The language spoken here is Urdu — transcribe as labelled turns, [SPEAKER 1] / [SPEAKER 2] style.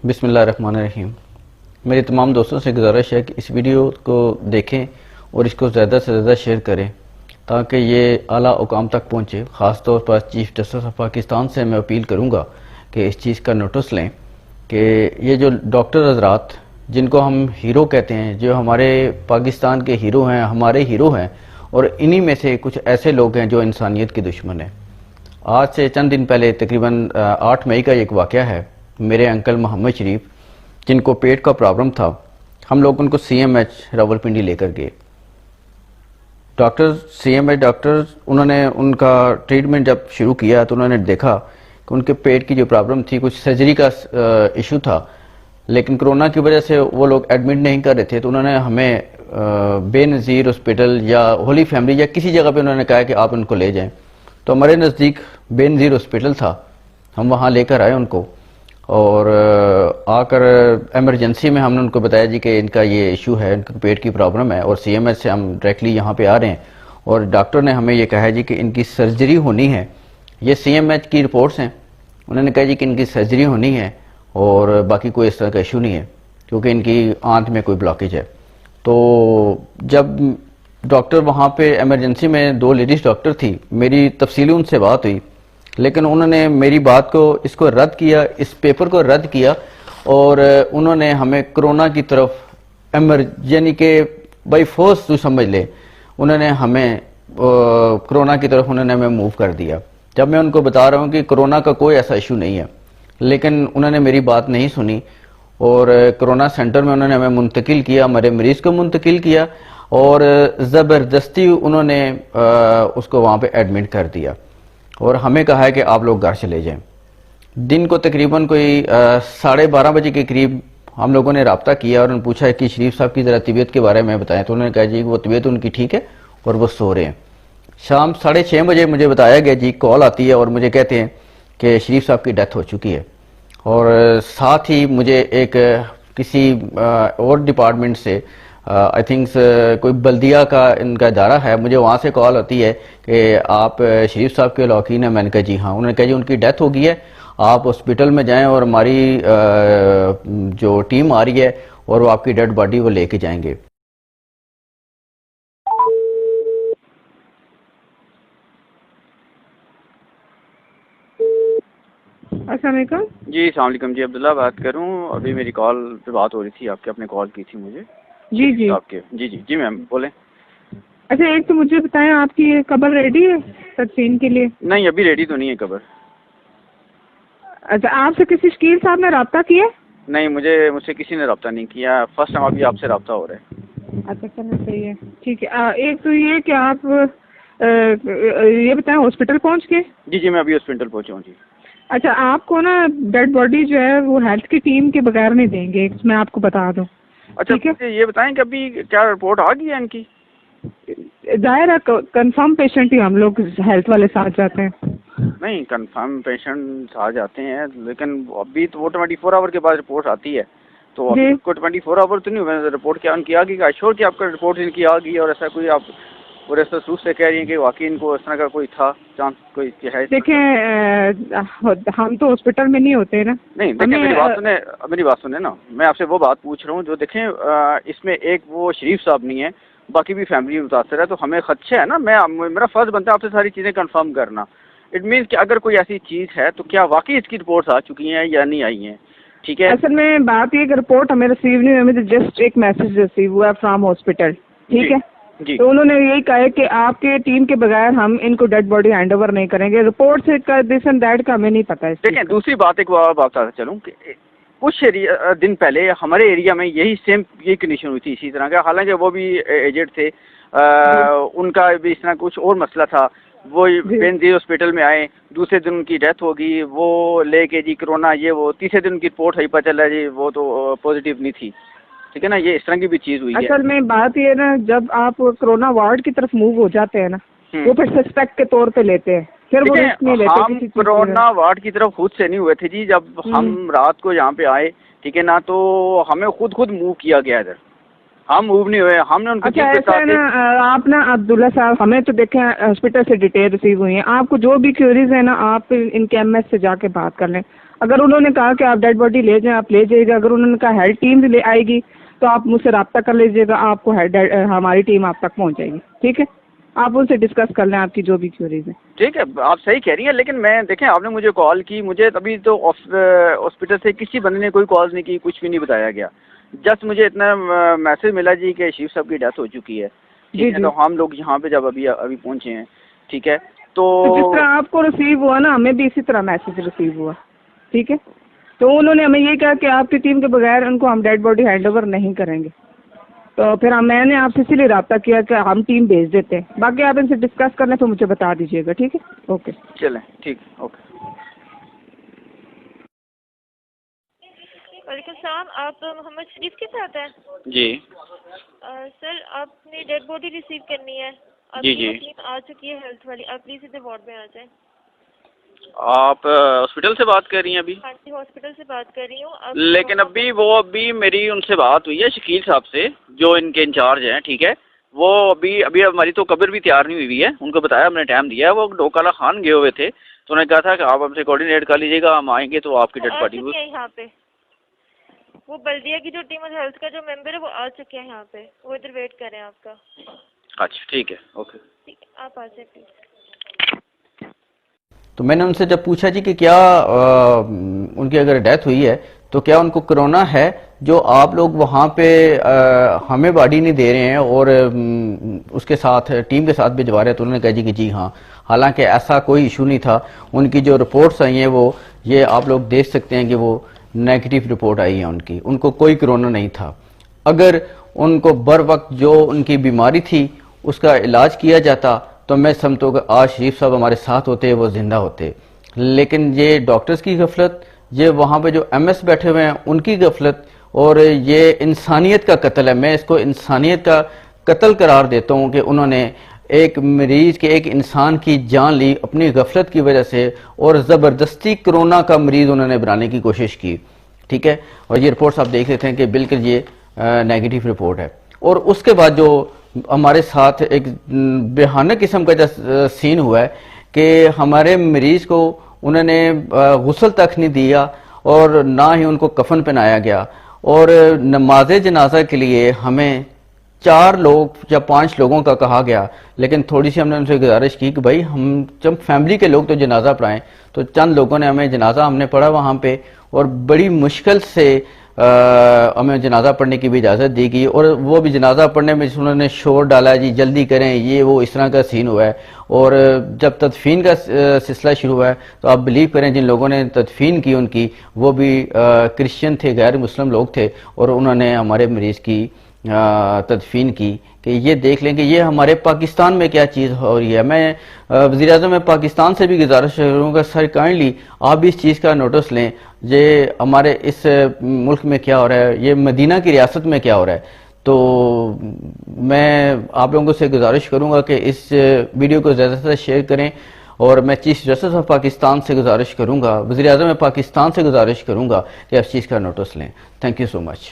[SPEAKER 1] بسم اللہ الرحمن الرحیم. میرے تمام دوستوں سے گزارش ہے کہ اس ویڈیو کو دیکھیں اور اس کو زیادہ سے زیادہ شیئر کریں تاکہ یہ اعلیٰ حکام تک پہنچے. خاص طور پر چیف جسٹس آف پاکستان سے میں اپیل کروں گا کہ اس چیز کا نوٹس لیں کہ یہ جو ڈاکٹر حضرات جن کو ہم ہیرو کہتے ہیں، جو ہمارے پاکستان کے ہیرو ہیں، ہمارے ہیرو ہیں، اور انہی میں سے کچھ ایسے لوگ ہیں جو انسانیت کے دشمن ہیں. آج سے چند دن پہلے تقریباً 8 مئی کا ایک واقعہ ہے. میرے انکل محمد شریف جن کو پیٹ کا پرابلم تھا، ہم لوگ ان کو سی ایم ایچ راولپنڈی لے کر گئے. ڈاکٹر انہوں نے ان کا ٹریٹمنٹ جب شروع کیا تو انہوں نے دیکھا کہ ان کے پیٹ کی جو پرابلم تھی کچھ سرجری کا ایشو تھا، لیکن کرونا کی وجہ سے وہ لوگ ایڈمٹ نہیں کر رہے تھے. تو انہوں نے ہمیں بے نظیر ہاسپٹل یا ہولی فیملی یا کسی جگہ پہ انہوں نے کہا کہ آپ ان کو لے جائیں. تو ہمارے نزدیک بے نظیر ہاسپٹل تھا، ہم وہاں لے کر آئے ان کو، اور آ کر ایمرجنسی میں ہم نے ان کو بتایا جی کہ ان کا یہ ایشو ہے، ان کا پیٹ کی پرابلم ہے، اور سی ایم ایچ سے ہم ڈائریکٹلی یہاں پہ آ رہے ہیں. اور ڈاکٹر نے ہمیں یہ کہا جی کہ ان کی سرجری ہونی ہے. یہ سی ایم ایچ کی رپورٹس ہیں. انہوں نے کہا جی کہ ان کی سرجری ہونی ہے اور باقی کوئی اس طرح کا ایشو نہیں ہے کیونکہ ان کی آنت میں کوئی بلاکیج ہے. تو جب ڈاکٹر وہاں پہ ایمرجنسی میں 2 لیڈیز ڈاکٹر تھی، میری تفصیلی ان سے بات ہوئی، لیکن انہوں نے میری بات کو اس کو رد کیا، اس پیپر کو رد کیا، اور انہوں نے ہمیں کرونا کی طرف یعنی کہ بائی فورس تو سمجھ لے، انہوں نے ہمیں کرونا کی طرف انہوں نے ہمیں موو کر دیا. جب میں ان کو بتا رہا ہوں کہ کرونا کا کوئی ایسا ایشو نہیں ہے، لیکن انہوں نے میری بات نہیں سنی اور کرونا سینٹر میں انہوں نے ہمیں منتقل کیا، ہمارے مریض کو منتقل کیا، اور زبردستی انہوں نے اس کو وہاں پہ ایڈمٹ کر دیا اور ہمیں کہا ہے کہ آپ لوگ گھر چلے جائیں. دن کو تقریباً کوئی 12:30 بجے کے قریب ہم لوگوں نے رابطہ کیا اور انہوں نے پوچھا کہ شریف صاحب کی ذرا طبیعت کے بارے میں بتائیں. تو انہوں نے کہا جی وہ طبیعت ان کی ٹھیک ہے اور وہ سو رہے ہیں. شام 6:30 بجے مجھے بتایا گیا جی کال آتی ہے اور مجھے کہتے ہیں کہ شریف صاحب کی ڈیتھ ہو چکی ہے. اور ساتھ ہی مجھے ایک کسی اور ڈپارٹمنٹ سے آئی تھنکس کوئی بلدیہ کا ان کا ادارہ ہے، مجھے وہاں سے کال آتی ہے کہ آپ شریف صاحب کے لاکین ہیں. میں نے کہا جی ہاں. انہوں نے کہا جی ان کی ڈیتھ ہو گئی ہے، آپ ہاسپٹل میں جائیں اور ہماری جو ٹیم آ رہی ہے اور وہ آپ کی ڈیڈ باڈی وہ لے کے جائیں گے.
[SPEAKER 2] السلام علیکم.
[SPEAKER 3] جی السلام علیکم. جی عبداللہ بات کر رہا ہوں. ابھی میری کال پہ بات ہو رہی تھی آپ نے کال کی تھی مجھے.
[SPEAKER 2] جی
[SPEAKER 3] آپ کے جی میم بولیں.
[SPEAKER 2] اچھا ایک تو مجھے بتائیں آپ کی یہ قبر ریڈی ہے تدفین کے لیے؟
[SPEAKER 3] نہیں ابھی ریڈی تو نہیں ہے قبر.
[SPEAKER 2] اچھا آپ سے کسی شکیل صاحب نے رابطہ کیا؟
[SPEAKER 3] نہیں مجھ سے کسی نے رابطہ نہیں کیا. فرسٹ ٹائم ابھی آپ سے رابطہ ہو رہا ہے.
[SPEAKER 2] اچھا چلو صحیح ہے ٹھیک ہے. ایک تو یہ کہ آپ یہ بتائیں ہاسپٹل پہنچ کے؟
[SPEAKER 3] جی میں ابھی ہاسپٹل پہنچا ہوں. جی
[SPEAKER 2] اچھا آپ کو نا ڈیڈ باڈی جو ہے وہ ہیلتھ کی ٹیم کے بغیر نہیں دیں گے، میں آپ کو بتا دوں.
[SPEAKER 3] اچھا مجھے یہ بتائیں کہ ابھی کیا رپورٹ آ گئی ہے ان کی؟
[SPEAKER 2] ظاہر ہے کنفرم پیشنٹ ہی ہم لوگ ہیلتھ والے ساتھ جاتے ہیں.
[SPEAKER 3] نہیں کنفرم پیشنٹ آ جاتے ہیں لیکن ابھی تو وہ 24 آور کے بعد رپورٹ آتی ہے. تو ابھی کو 24 آور تو نہیں ہوئے رپورٹ کیا ان کی آ گئی؟ ایشور کہ آپ کا رپورٹ ان کی آ گئی اور ایسا کوئی آپ اور ایسا سوچ سے کہہ رہی ہیں کہ واقعی ان کو اس طرح کا کوئی تھا چانس کوئی ہے؟
[SPEAKER 2] دیکھیں ہم تو ہاسپٹل میں نہیں ہوتے نا.
[SPEAKER 3] نہیں دیکھیں میری بات سنیں نا. میں آپ سے وہ بات پوچھ رہا ہوں جو دیکھیں اس میں ایک وہ شریف صاحب نہیں ہے، باقی بھی فیملی متاثر ہے. تو ہمیں خدشہ ہے نا، میرا فرض بنتا ہے آپ سے ساری چیزیں کنفرم کرنا. اٹ مینس کہ اگر کوئی ایسی چیز ہے تو کیا واقعی اس کی رپورٹس آ چکی ہیں یا نہیں آئی ہیں؟ ٹھیک ہے
[SPEAKER 2] اصل میں بات یہ کہ رپورٹ ہمیں ریسیو نہیں ہوئی، ہمیں جسٹ ایک میسج ریسیو ہوا فرام ہاسپٹل. ٹھیک ہے
[SPEAKER 3] جی.
[SPEAKER 2] تو انہوں نے یہی کہا ہے کہ آپ کے ٹیم کے بغیر ہم ان کو ڈیڈ باڈی ہینڈ اوور نہیں کریں گے. رپورٹ سے دس اینڈ دیٹ کا ہمیں نہیں پتا.
[SPEAKER 3] دیکھیں دوسری بات ایک بات چلوں کہ کچھ دن پہلے ہمارے ایریا میں یہی کنڈیشن ہوئی تھی اسی طرح کا. حالانکہ وہ بھی ایجڈ تھے، ان کا بھی اس طرح کچھ اور مسئلہ تھا. وہ بینظیر ہاسپٹل میں آئے، دوسرے دن ان کی ڈیتھ ہوگی. وہ لے کے جی کرونا یہ وہ، تیسرے دن ان کی رپورٹ ہے پتہ چلا جی وہ تو پازیٹیو نہیں تھی. ٹھیک ہے نا، یہ اس طرح کی بھی چیز ہوئی ہے.
[SPEAKER 2] اصل میں بات یہ نا جب آپ کرونا وارڈ کی طرف موو ہو جاتے ہیں نا وہ پھر سسپیکٹ کے طور پہ لیتے ہیں، پھر وہ رسک نہیں لیتے.
[SPEAKER 3] ہم کرونا وارڈ کی طرف خود سے نہیں ہوئے تھے جی. جب ہم رات کو یہاں پہ آئے ٹھیک ہے نا تو ہمیں خود موو کیا گیا ادھر. ہم موو نہیں ہوئے، ہم نے ان کو
[SPEAKER 2] اچھا ایسا ہے نا آپ نا عبداللہ صاحب ہمیں تو دیکھیں ہاسپٹل سے ڈیٹیل ریسیو ہوئی ہیں. آپ کو جو بھی کیوریز ہیں نا آپ ان کے ایم ایس سے جا کے بات کر لیں. اگر انہوں نے کہا کہ آپ ڈیڈ باڈی لے جائیں آپ لے جائیے گا, اگر انہوں نے کہا ہیڈ ٹیم لے آئے گی تو آپ مجھ سے رابطہ کر لیجیے گا, آپ کو ہماری ٹیم آپ تک پہنچ جائے گی. ٹھیک ہے, آپ ان سے ڈسکس کر لیں آپ کی جو بھی کیوریز ہیں.
[SPEAKER 3] ٹھیک ہے, آپ صحیح کہہ رہی ہیں, لیکن میں دیکھیں آپ نے مجھے کال کی, مجھے ابھی تو ہاسپٹل سے کسی بندے نے کوئی کال نہیں کی, کچھ بھی نہیں بتایا گیا. جسٹ مجھے اتنا میسج ملا جی کہ شیف صاحب کی ڈیتھ ہو چکی ہے. ٹھیک ہے, تو ہم لوگ یہاں پہ جب ابھی پہنچے ہیں, ٹھیک ہے, تو
[SPEAKER 2] جس طرح آپ کو ریسیو ہوا نا ہمیں بھی اسی طرح میسج ریسیو ہوا. ٹھیک ہے, تو انہوں نے ہمیں یہ کہا کہ آپ کی ٹیم کے بغیر ان کو ہم ڈیڈ باڈی ہینڈ اوور نہیں کریں گے. تو پھر میں نے آپ سے اسی لیے رابطہ کیا کہ ہم ٹیم بھیج دیتے ہیں. باقی آپ ان سے ڈسکس کر لیں تو مجھے بتا دیجیے گا. ٹھیک ہے, اوکے
[SPEAKER 3] چلیں, ٹھیک, اوکے.
[SPEAKER 4] وعلیکم السلام, آپ محمد شریف کے ساتھ ہیں؟
[SPEAKER 3] جی
[SPEAKER 4] سر آپ نے ڈیڈ باڈی ریسیو کرنی ہے, آپ
[SPEAKER 3] جی
[SPEAKER 4] کی
[SPEAKER 3] جی.
[SPEAKER 4] ٹیم آ چکی ہے ہیلتھ والی, آپ پلیز ادھر وارڈ میں آ جائیں.
[SPEAKER 3] آپ ہاسپٹل سے بات کر رہی ہیں ابھی؟
[SPEAKER 4] ہاں جی, ہاسپٹل سے بات کر رہی ہوں.
[SPEAKER 3] لیکن ابھی میری ان سے بات ہوئی ہے شکیل صاحب سے جو ان کے انچارج ہیں, ٹھیک ہے, وہ ابھی ہماری تو قبر بھی تیار نہیں ہوئی ہے. ان کو بتایا, ہم نے ٹائم دیا ہے, وہ ڈوکالا خان گئے ہوئے تھے, تو انہوں نے کہا تھا کہ آپ ہم سے کوآرڈینیٹ کر لیجیے گا, ہم آئیں گے تو آپ کی ڈیڈ باڈی
[SPEAKER 4] یہاں پہ وہ بلدیہ کی جو ٹیم ہیلتھ کا جو ممبر ہے وہ آ چکے ہیں یہاں پہ, وہ ادھر ویٹ کر رہے ہیں آپ کا.
[SPEAKER 3] اچھا ٹھیک ہے, اوکے.
[SPEAKER 4] ٹھیک ہے, آپ آ جائیں پلیز.
[SPEAKER 1] تو میں نے ان سے جب پوچھا جی کہ کیا ان کی اگر ڈیتھ ہوئی ہے تو کیا ان کو کرونا ہے جو آپ لوگ وہاں پہ ہمیں باڈی نہیں دے رہے ہیں اور اس کے ساتھ ٹیم کے ساتھ بھجوا رہے ہیں, تو انہوں نے کہا جی کہ جی ہاں, حالانکہ ایسا کوئی ایشو نہیں تھا. ان کی جو رپورٹس آئی ہیں وہ یہ آپ لوگ دیکھ سکتے ہیں کہ وہ نیگیٹو رپورٹ آئی ہے, ان کو کوئی کرونا نہیں تھا. اگر ان کو بر وقت جو ان کی بیماری تھی اس کا علاج کیا جاتا تو میں سمجھتا ہوں کہ آج شریف صاحب ہمارے ساتھ ہوتے, وہ زندہ ہوتے. لیکن یہ ڈاکٹرز کی غفلت, یہ وہاں پہ جو ایم ایس بیٹھے ہوئے ہیں ان کی غفلت, اور یہ انسانیت کا قتل ہے. میں اس کو انسانیت کا قتل قرار دیتا ہوں کہ انہوں نے ایک مریض کے, ایک انسان کی جان لی اپنی غفلت کی وجہ سے, اور زبردستی کرونا کا مریض انہوں نے بنانے کی کوشش کی. ٹھیک ہے, اور یہ رپورٹس آپ دیکھ لیتے ہیں کہ بالکل یہ نیگیٹو رپورٹ ہے. اور اس کے بعد جو ہمارے ساتھ ایک بھیانک قسم کا سین ہوا ہے کہ ہمارے مریض کو انہوں نے غسل تک نہیں دیا اور نہ ہی ان کو کفن پہنایا گیا, اور نماز جنازہ کے لیے ہمیں 4 لوگ یا 5 لوگوں کا کہا گیا. لیکن تھوڑی سی ہم نے ان سے گزارش کی کہ بھائی ہم جب فیملی کے لوگ تو جنازہ پڑھائیں, تو چند لوگوں نے ہمیں جنازہ ہم نے پڑھا وہاں پہ, اور بڑی مشکل سے ہمیں جنازہ پڑھنے کی بھی اجازت دی گئی. اور وہ بھی جنازہ پڑھنے میں انہوں نے شور ڈالا, جی جلدی کریں, یہ وہ اس طرح کا سین ہوا ہے. اور جب تدفین کا سلسلہ شروع ہوا ہے تو آپ بلیو کریں جن لوگوں نے تدفین کی ان کی وہ بھی کرسچن تھے, غیر مسلم لوگ تھے, اور انہوں نے ہمارے مریض کی تدفین کی. کہ یہ دیکھ لیں کہ یہ ہمارے پاکستان میں کیا چیز ہو رہی ہے. میں وزیر اعظم میں پاکستان سے بھی گزارش کروں گا, سر کائنڈلی آپ بھی اس چیز کا نوٹس لیں, یہ ہمارے اس ملک میں کیا ہو رہا ہے, یہ مدینہ کی ریاست میں کیا ہو رہا ہے. تو میں آپ لوگوں سے گزارش کروں گا کہ اس ویڈیو کو زیادہ سے زیادہ شیئر کریں, اور میں چیف جسٹس آف پاکستان سے گزارش کروں گا, وزیر اعظم پاکستان سے گزارش کروں گا کہ اس چیز کا نوٹس لیں. Thank you so much.